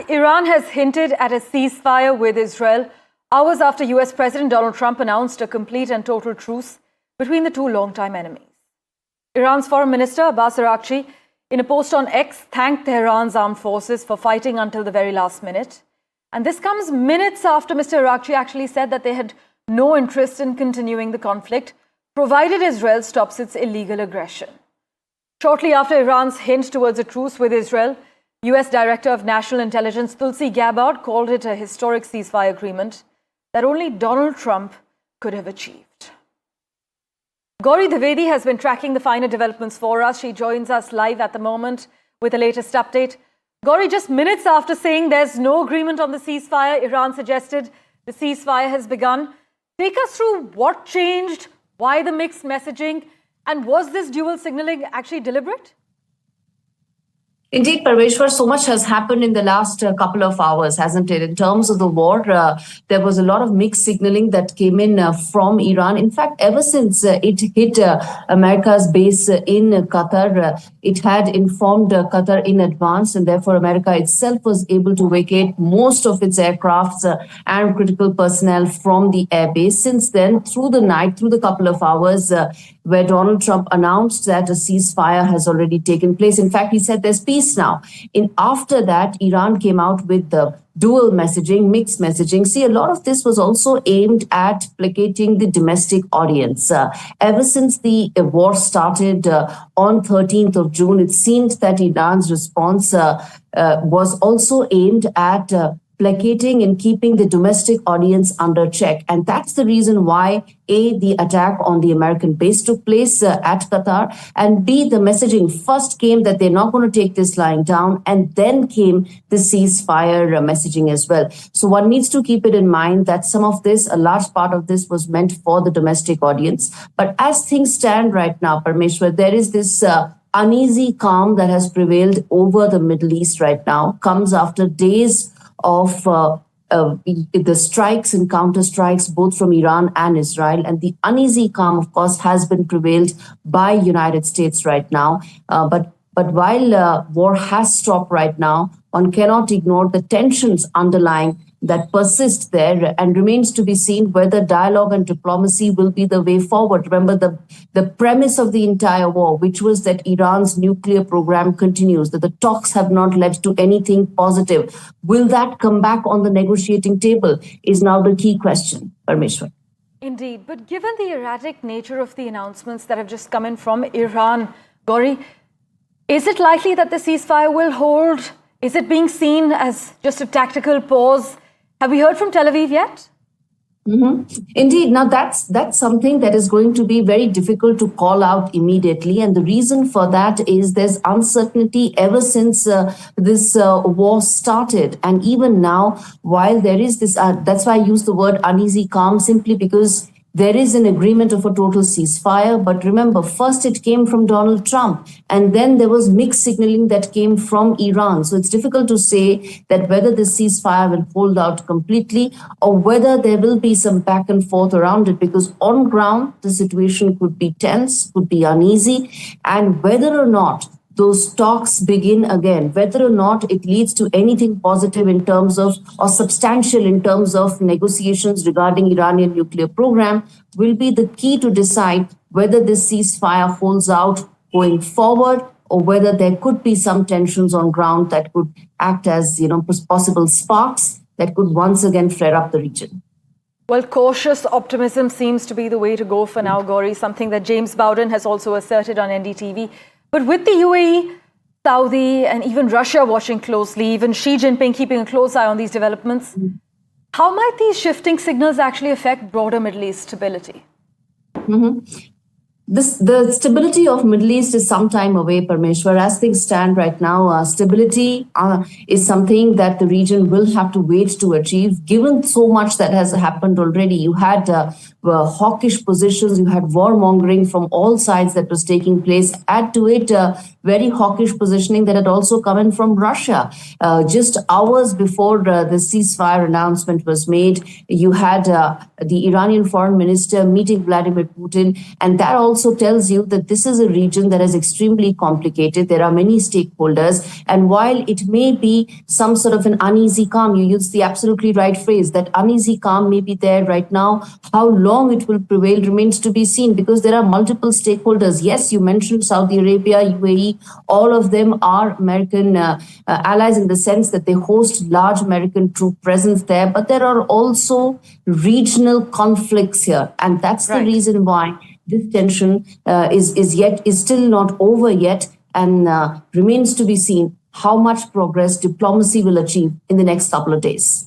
back, Iran has hinted at a ceasefire with Israel hours after US President Donald Trump announced a complete and total truce between the two longtime enemies. Iran's Foreign Minister Abbas Araghchi, in a post on X, thanked Tehran's armed forces for fighting until the very last minute. And this comes minutes after Mr. Araghchi actually said that they had no interest in continuing the conflict, provided Israel stops its illegal aggression. Shortly after Iran's hint towards a truce with Israel, US Director of National Intelligence Tulsi Gabbard called it a historic ceasefire agreement that only Donald Trump could have achieved. Gauri Dwivedi has been tracking the finer developments for us. She joins us live at the moment with the latest update. Gauri, just minutes after saying there's no agreement on the ceasefire, Iran suggested the ceasefire has begun. Take us through what changed, why the mixed messaging, and was this dual signaling actually deliberate? Indeed, Parmeshwar, so much has happened in the last couple of hours, hasn't it? In terms of the war, there was a lot of mixed signaling that came in from Iran. In fact, ever since it hit America's base in Qatar, it had informed Qatar in advance, and therefore America itself was able to vacate most of its aircrafts and critical personnel from the airbase. Since then, through the night, through the couple of hours, where Donald Trump announced that a ceasefire has already taken place. In fact, he said there's peace now. After that, Iran came out with the dual messaging, mixed messaging. See, a lot of this was also aimed at placating the domestic audience. Ever since the war started on 13th of June, it seemed that Iran's response was also aimed at placating and keeping the domestic audience under check. And that's the reason why, A, the attack on the American base took place at Qatar, and B, the messaging first came that they're not going to take this lying down, and then came the ceasefire messaging as well. So one needs to keep it in mind that some of this, a large part of this was meant for the domestic audience. But as things stand right now, Parmeshwar, there is this uneasy calm that has prevailed over the Middle East right now, comes after days of the strikes and counter-strikes, both from Iran and Israel. And the uneasy calm, of course, has been prevailed by United States right now. But while war has stopped right now, one cannot ignore the tensions underlying that persist there, and remains to be seen whether dialogue and diplomacy will be the way forward. Remember, the premise of the entire war, which was that Iran's nuclear program continues, that the talks have not led to anything positive. Will that come back on the negotiating table is now the key question, Parmeshwar. Indeed, but given the erratic nature of the announcements that have just come in from Iran, Gauri, is it likely that the ceasefire will hold? Is it being seen as just a tactical pause? Have we heard from Tel Aviv yet? Indeed. Now, that's something that is going to be very difficult to call out immediately. And the reason for that is there's uncertainty ever since this war started. And even now, while there is this, that's why I use the word uneasy calm, simply because there is an agreement of a total ceasefire. But remember, first it came from Donald Trump, and then there was mixed signaling that came from Iran. So it's difficult to say that whether the ceasefire will hold out completely or whether there will be some back and forth around it, because on ground, the situation could be tense, could be uneasy, and whether or not those talks begin again, whether or not it leads to anything positive in terms of, or substantial in terms of negotiations regarding Iranian nuclear program, will be the key to decide whether this ceasefire holds out going forward, or whether there could be some tensions on ground that could act as, possible sparks that could once again flare up the region. Well, cautious optimism seems to be the way to go for now, Gauri, something that James Bowden has also asserted on NDTV. But with the UAE, Saudi, and even Russia watching closely, even Xi Jinping keeping a close eye on these developments, how might these shifting signals actually affect broader Middle East stability? The stability of Middle East is some time away, Parmeshwar. As things stand right now, stability is something that the region will have to wait to achieve, given so much that has happened already. You had hawkish positions, you had warmongering from all sides that was taking place. Add to it very hawkish positioning that had also come in from Russia. Just hours before the ceasefire announcement was made, you had the Iranian foreign minister meeting Vladimir Putin, and that also also tells you that this is a region that is extremely complicated. There are many stakeholders. And while it may be some sort of an uneasy calm, you use the absolutely right phrase, that uneasy calm may be there right now. How long it will prevail remains to be seen, because there are multiple stakeholders. Yes, you mentioned Saudi Arabia, UAE, all of them are American allies in the sense that they host large American troop presence there, but there are also regional conflicts here. And that's the reason why this tension is still not over yet, and remains to be seen how much progress diplomacy will achieve in the next couple of days.